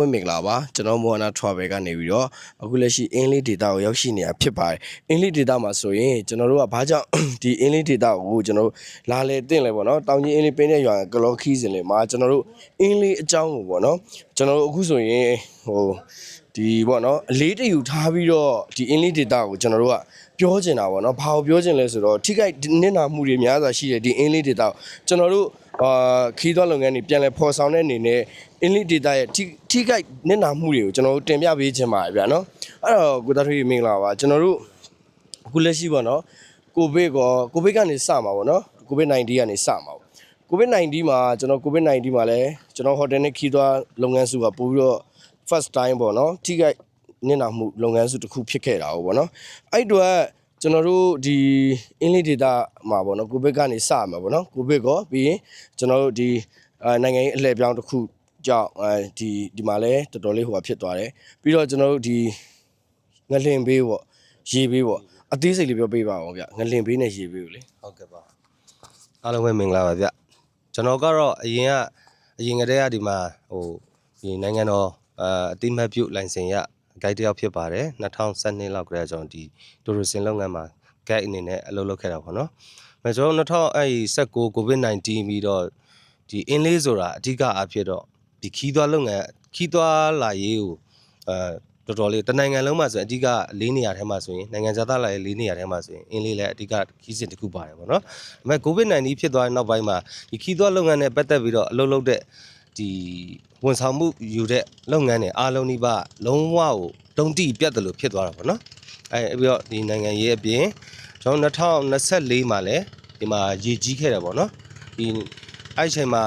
ဝင့်မင်္ဂလာပါကျွန်တော်မော်နာထွာဘဲကနေပြီးတော့အခုလက်ရှိအင်္ဂလိပ်ဒေတာကိုရောက်ရှိနေတာဖြစ်ပါတယ်အင်္ဂလိပ်ဒေတာမှာဆိုရင်ကျွန်တော်တို့ကဘာကြောင့်ဒီအင်္ဂလိပ်ဒေတာကိုကျွန်တော်တို့လာလေတင်လဲပေါ့နော်တောင်ကြီးအင်္ဂလိပ်ပင်းတဲ့ရွာကလော်ခီးစင်လေမှာကျွန်တော်တို့အင်္ဂလိပ်အကြောင်းကိုပေါ့နော်ကျွန်တော်တို့အခုဆိုရင်ဒီပေါ့နော်အလေးတယူထားပြီးတော့ဒီအင်္ဂလိပ်ဒေတာကိုကျွန်တော်တို့ကပြောချင်တာပေါ့နော်ဘာကိုပြောချင်လဲဆိုတော့ထိခိုက်နစ်နာမှုတွေများစွာရှိတဲ့ဒီအင်္ဂလိပ်ဒေတာကိုကျွန်တော်တို့ခီးသွွားလုပ်ငန်းတွေပြန်လည်ဖော်ဆောင်တဲ့အနေနဲ့အင်္ဂလိပ်ဒေတာရဲ့ထိခိုက်နစ်နာမှုတွေကိုကျွန်တော်တို့တင်ပြပေးချင်ပါတယ်ဗျာနော်အဲ့တော့ကိုသားထွေးမင်္ဂလာပါကျွန်တော်တို့အခုလက်ရှိပေါ့နော်ကိုဗစ်ကနေစမှာပေါ့နော်ကိုဗစ် -19 ကနေစမှာပေါ့ကိုဗစ် -19 မှာကျွန်တော်ကိုဗစ် -19 မှာလည်းကျွန်တော်ဟိုတယ်နဲ့ခီးသွွားလုပ်ငန်းစုကပို့ပြီးတော့ first time ပေါ့နော်ထိခိုက်နစ်နာမှုလုပ်ငန်းစုတစ်ခုဖြစ်ခဲ့တာပေါ့နော်အဲ့တော့ကျွန်တော်တို့ဒီအင်္ဂလိပ်ဒေတာမှာပေါ့နော်ကိုဗစ်ကနေစမှာပေါ့နော်ကိုဗစ်ကောပြီးရင်ကျွန်တော်တို့ဒီနိုင်ငံရေးအလှည့်ပြောင်းတစ်ခုကြောင့်ဒီမှာလည်းတော်တော်လေးဟိုဖြစ်သွားတယ်ပြီးတော့ကျွန်တော်တို့ဒီငလင်ဘေးပေါ့ရေဘေးပေါ့အသေးစိတ်လေးပြောပေးပါအောင်ဗျငလင်ဘေးနဲ့ရေဘေးကိုလေဟုတ်ကဲ့ပါအားလုံးပဲမင်္ဂလာပါဗျကျွန်တော်ကတော့အရင်ကတည်းကဒီမှာဒီနိုင်ငံတော်အတိမတ်ပြုလိုင်စင်ရဂိုက်တယောက်ဖြစ်ပါတယ်2012လောက်ကတည်းကကျွန်တော်ဒီတိုရီစင်လုပ်ငန်းမှာဂိုက်အနေနဲ့အလုပ်လုပ်ခဲ့တာပေါ့နော်။ကျွန်တော်2019ကိုဗစ် -19 ပြီးတော့ဒီအင်းလေးဆိုတာအဓိကအဖြစ်တော့ဒီခီးသွွားလုပ်ငန်းခီးသွွားလာရေးကိုတော်တော်လေးတနိုင်ငံလုံးမှာဆိုအဓိက၄နေရာထဲမှာဆိုရင်နိုင်ငံခြားသားလာရေး၄နေရာထဲမှာဆိုရင်အင်းလေးလည်းအဓိကခီးစဉ်တစ်ခုပါတယ်ပေါ့နော်။ဒါပေမဲ့ကိုဗစ် -19 ဖြစ်သွားတဲ့နောက်ပိုင်းမှာဒီခီးသွွားလုပ်ငန်းနဲ့ပတ်သက်ပြီးတော့အလုပ်လုပ်တဲ့ဒီဝန်ဆောင်မှုယူတဲ့လုပ်ငန်းတွေအားလုံးဒီပါလုံးဝကိုတုံတိပြတ်တယ်လို့ဖြစ်သွားတာပေါ့နော်။ပြီးတော့ဒီနိုင်ငံရေးအပြင်ကျွန်တော်2024မှာလည်းဒီမှာရေကြီးခဲ့တယ်ပေါ့နော်။ဒီအဲ့အချိန်မှာ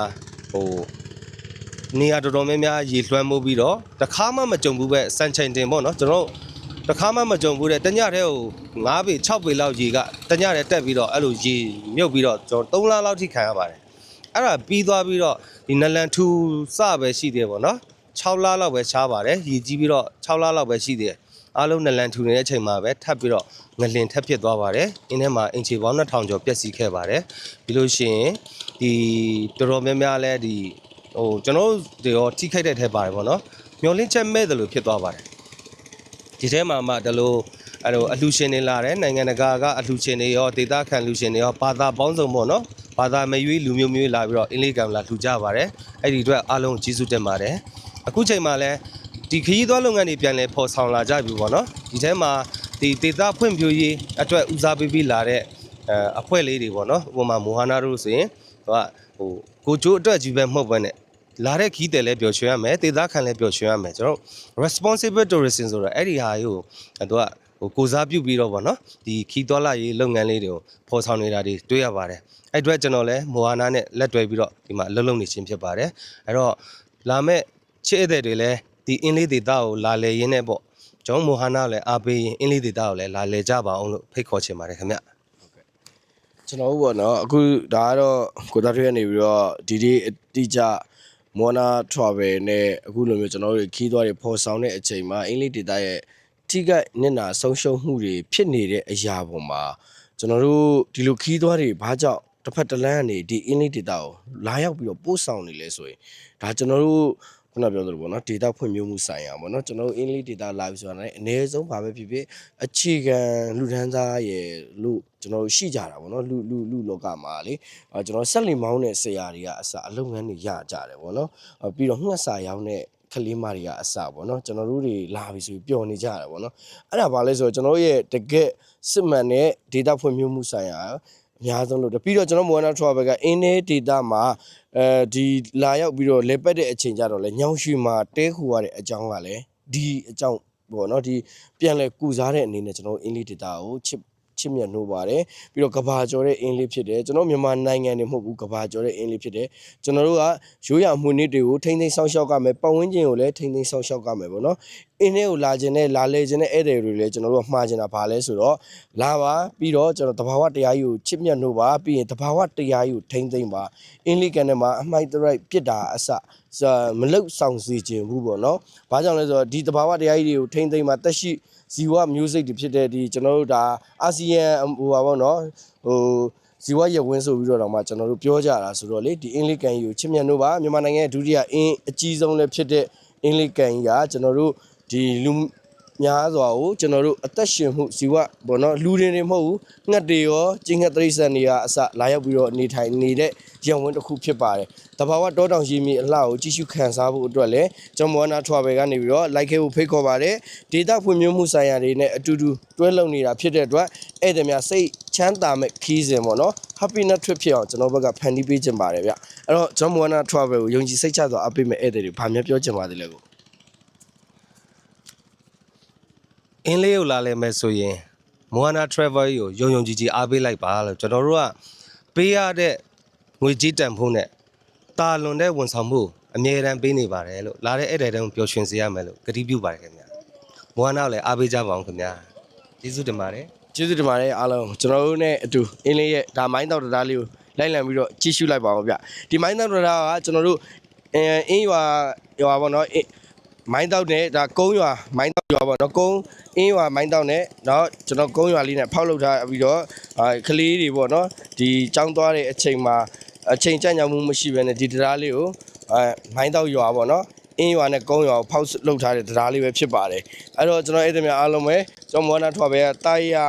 နေရာတော်တော်များများရေလွှမ်းမိုးပြီးတော့တခါမှမကြုံဘူးပဲစံချိန်တင်ပေါ့နော်ကျွန်တော်တခါမှမကြုံဘူးတဲ့တညထဲကို9ပေ6ပေလောက်ရေကတညထဲတက်ပြီးတော့အဲ့လိုရေမြုပ်ပြီးတော့ကျွန်တော်3လလောက်ထိခံရပါတယ်အဲ့ဒါပြီးသွားပြီးတော့ဒီနလန်ထူစပဲရှိသေးတယ်ပေါ့နော်6လလောက်ပဲရှားပါတယ်ရေကြီးပြီးတော့6လလောက်ပဲရှိသေးတယ်အားလုံးနလန်ထူနေတဲ့အချိန်မှာပဲထပ်ပြီးတော့ငလင်ထပ်ဖြစ်သွားပါတယ်အင်းထဲမှာအင်ချီပေါင်း2000ကျော်ပျက်စီးခဲ့ပါတယ်ပြီးလို့ရှိရင်ဒီတော်တော်များများလဲဒီကျွန်တော်တို့ရောထိခိုက်တဲ့ထဲပါတယ်ပေါ့နော်မျောလင်းချက်မဲ့တယ်လို့ဖြစ်သွားပါတယ်ဒီထဲမှာမှဒါလို့အလှူရှင်တွေလာတယ်နိုင်ငံတကာကအလှူရှင်တွေရောဒေသခံလှူရှင်တွေရောဘာသာပေါင်းစုံပေါ့နော်ဘာသာမရွေးလူမျိုးမျိုးလာပြီးတော့အင်္ဂလိပ်ကံလာလှူကြပါတယ်အဲ့ဒီအတွက်အားလုံးကျေးဇူးတင်ပါတယ်အခုချိန်မှာလည်းဒီခရီးသွားလုပ်ငန်းတွေပြန်လဲပေါ်ဆောင်လာကြပြီပေါ့နော်ဒီထဲမှာဒီဒေသဖွံ့ဖြိုးရေးအတွက်ဦးစားပေးပြီးလာတဲ့အဖွဲ့လေးတွေပေါ့နော်ဥပမာမိုဟာနာတို့ဆိုရင်ကိုကျိုးအတွက်ကြီးပဲမဟုတ်ဘဲနဲ့လာတဲ့ခီးတယ်လည်းပျော်ရွှင်ရမယ်ဒေသခံလည်းပျော်ရွှင်ရမယ်ကျွန်တော် responsible tourism ဆိုတော့အဲ့ဒီဟာကြီးကိုကိုစားပြုပြီးတော့ဗောနော်ဒီခီးသွားလာရေးလုပ်ငန်းလေးတွေကိုဖော်ဆောင်နေတာတွေတွေ့ရပါတယ်အဲ့အတွက်ကျွန်တော်လည်းမိုဟာနာနဲ့လက်တွဲပြီးတော့ဒီမှာအလုပ်လုပ်နေခြင်းဖြစ်ပါတယ်အဲ့တော့လာမဲ့ချစ်ဧည့်သည်တွေလည်းဒီအင်းလေးဒေသကိုလာလေရင်းနဲ့ပေါ့ကျွန်တော်မိုဟာနာလည်းအားပေးရင်အင်းလေးဒေသကိုလည်းလာလေကြပါအောင်လို့ဖိတ်ခေါ်ချင်ပါတယ်ခင်ဗျကျွန်တော်တို့ပေါ့နော်အခုဒါကတော့ကိုသားထွေးကနေပြီးတော့ဒီအတိအကျမော်နာထွာဘယ်နဲ့အခုလိုမျိုးကျွန်တော်တို့ခီးသွားတွေဖော်ဆောင်တဲ့အချိန်မှာအင်္ဂလိပ်ဒေတာရဲ့ထိခိုက်နစ်နာဆုံးရှုံးမှုတွေဖြစ်နေတဲ့အရာပေါ်မှာကျွန်တော်တို့ဒီလိုခီးသွားတွေဘာကြောင့်တစ်ဖက်တစ်လမ်းကနေဒီအင်္ဂလိပ်ဒေတာကိုလာရောက်ပြီးတော့ပို့ဆောင်နေလဲဆိုရင်ဒါကျွန်တော်တို့ခုနပြောသလိုပေါ့နော်ဒေတာဖွံ့ဖြိုးမှုဆိုင်ရာပေါ့နော်ကျွန်တော်တို့အင်္ဂလိပ်ဒေတာလာပြီဆိုတာလည်းအနည်းဆုံးဘာပဲဖြစ်ဖြစ်အခြေခံလူထမ်းသားရဲ့လို့ကျွန်တော်တို့ရှိကြတာပေါ့နော်လူလောကမှာလေကျွန်တော်ဆက်လီမောင်းတဲ့ဆရာတွေကအစအလုပ်ငန်းတွေရကြတယ်ပေါ့နော်ပြီးတော့ငှက်စာရောင်းတဲ့ကလေးမတွေကအစပေါ့နော်ကျွန်တော်တို့တွေလာပြီဆိုပြီးပျော်နေကြတယ်ပေါ့နော်အဲ့ဒါဘာလဲဆိုတော့ကျွန်တော်တို့ရဲ့တကက်စစ်မှန်တဲ့ဒေတာဖွံ့ဖြိုးမှုဆိုင်ရာအများဆုံးလို့ပြီးတော့ကျွန်တော်မိုဟန်နာထွာဘယ်ကအင်းနေဒေတာမှာဒီလာရောက်ပြီးတော့လေပတ်တဲ့အချိန်ကြတော့လေညောင်ရွှေမှာတဲခူရတဲ့အကြောင်းကလည်းဒီအကြောင်းပေါ့နော်ဒီပြန်လဲကုစားတဲ့အနေနဲ့ကျွန်တော်အင်္ဂလိပ်ဒေတာကိုချစ်မြတ်နှိုးပါတယ်ပြီးတော့ကဘာကျော်တဲ့အင်္ဂလိပ်ဖြစ်တယ်ကျွန်တော်မြန်မာနိုင်ငံနေမဟုတ်ဘူးကဘာကျော်တဲ့အင်္ဂလိပ်ဖြစ်တယ်ကျွန်တော်တို့ကရိုးရာမှုနည်းတွေကိုထိမ့်သိမ်းဆောက်ရှောက်ကမယ်ပတ်ဝန်းကျင်ကိုလည်းထိမ့်သိမ်းဆောက်ရှောက်ကမယ်ပေါ့နော်အင်းထဲကိုလာခြင်းနဲ့လာလေခြင်းနဲ့ဧည့်သည်တွေလည်းကျွန်တော်တို့ကမှားချင်တာဘာလဲဆိုတော့လာပါပြီးတော့ကျွန်တော်တဘာဝတရားကြီးကိုချစ်မြတ်နှိုးပါပြီးရင်တဘာဝတရားကြီးကိုထိမ့်သိမ်းပါအင်္ဂလိပ်ကန်ထဲမှာအမိုက်တရိုက်ပြစ်တာအစမလုတ်ဆောင်စေခြင်းဘူးပေါ့နော်ဘာကြောင့်လဲဆိုတော့ဒီတဘာဝတရားကြီးတွေကိုထိမ့်သိမ်းပါတက်ရှိဇီဝမျိုးစိတ်တွေဖြစ်တဲ့ဒီကျွန်တော်တို့ဒါအာဆီယံဟိုပါပေါ့နော်ဇီဝရဝင်းဆိုပြီးတော့မှကျွန်တော်တို့ပြောကြတာဆိုတော့လေဒီအင်္ဂလိပ်ကန်ကြီးကိုချစ်မြတ်နှိုးပါမြန်မာနိုင်ငံရဲ့ဒုတိယအကြီးဆုံးလည်းဖြစ်တဲ့ အင်္ဂလိပ်ကန်ကြီးကကျွန်တော်တို့ဒီလူများစွာကိုကျွန်တော်တို့အသက်ရှင်မှုဇီဝပေါ့နော်လူတွေမဟုတ်ဘူးငှက်တွေရောကျင်းငှက်တိရစ္ဆာန်တွေကအစလာရောက်ပြီးတော့နေထိုင်နေတဲ့ရုံဝင်းတစ်ခုဖြစ်ပါတယ်တဘာဝတောတောင်ကြီးမြေအလှကိုကြည့်ရှုခံစားဖို့အတွက်လည်းကျွန်တော်Moana Travel ကနေပြီးတော့ like ကိုဖိတ်ခေါ်ပါတယ်ဒေတာဖွံ့ဖြိုးမှုဆိုင်ရာတွေနဲ့အတူတူတွဲလုံနေတာဖြစ်တဲ့အတွက်ဧည့်သည်များစိတ်ချမ်းသာမဲ့ခီးစဉ်ပေါ့နော် happiness trip ဖြစ်အောင်ကျွန်တော်ဘက်ကဖန်တီးပေးခြင်းပါတယ်ဗျအဲ့တော့ကျွန်တော်Moana Travel ကိုယုံကြည်စိတ်ချစွာအားပေးမဲ့ဧည့်သည်တွေဘာများပြောချင်ပါသေးလဲကိုအင်းလေးကိုလာလဲမယ်ဆိုရင် Moana Travel ကိုယုံယုံကြည်ကြည်အားပေးလိုက်ပါလို့ကျွန်တော်တို့ကပေးရတဲ့ငွေကြီးတန်ဖိုးနဲ့တာလွန်တဲ့ဝန်ဆောင်မှုအမြဲတမ်းပေးနေပါတယ်လို့လာတဲ့ဧည့်သည်တိုင်းပျော်ရွှင်စေရမယ်လို့ကတိပြုပါတယ်ခင်ဗျာ Moana ကိုလည်းအားပေးကြပါအောင်ခင်ဗျာကျေးဇူးတင်ပါတယ် ကျေးဇူးတင်ပါတယ်အားလုံးကျွန်တော်တို့နဲ့အတူအင်းလေးရဲ့ဒါမိုင်းတောက်တရားလေးကိုလိုက်လံပြီးတော့ကြည့်ရှုလိုက်ပါအောင်ဗျဒီမိုင်းတောက်တရားကကျွန်တော်တို့အင်းရွာပေါ့နော်မိုင်းတောက်နဲ့ဒါကုန်းရွာမိုင်းတောက်ရွာပေါ့နော်ကုန်းအင်းရွာမိုင်းတောက်နဲ့တော့ကျွန်တော်ကုန်းရွာလေးနဲ့ဖောက်လုပ်ထားပြီးတော့ကလေးတွေပေါ့နော်ဒီចောင်းသွားတဲ့အချိန်မှာအချိန်ကြံ့ကြောင်မှုမရှိဘဲနဲ့ဒီတရားလေးကိုမိုင်းတောက်ရွာပေါ့နော်အင်းရွာနဲ့ကုန်းရွာကိုဖောက်လုပ်ထားတဲ့တရားလေးပဲဖြစ်ပါတယ်အဲ့တော့ကျွန်တော်အဲ့ဒီများအားလုံးပဲကျွန်တော်Moana Travelကတာယာ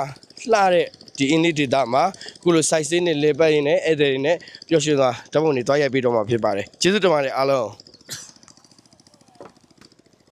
လှတဲ့ဒီအင်းလေးဒေတာမှာခုလို site စင်းနဲ့လေပတ်ရင်းနဲ့ဧည့်သည်တွေနဲ့ပျော်ရွှင်စွာဓာတ်ပုံတွေတွားရိုက်ပြီးတော့မှာဖြစ်ပါတယ်ကျေးဇူးတင်ပါတယ်အားလုံး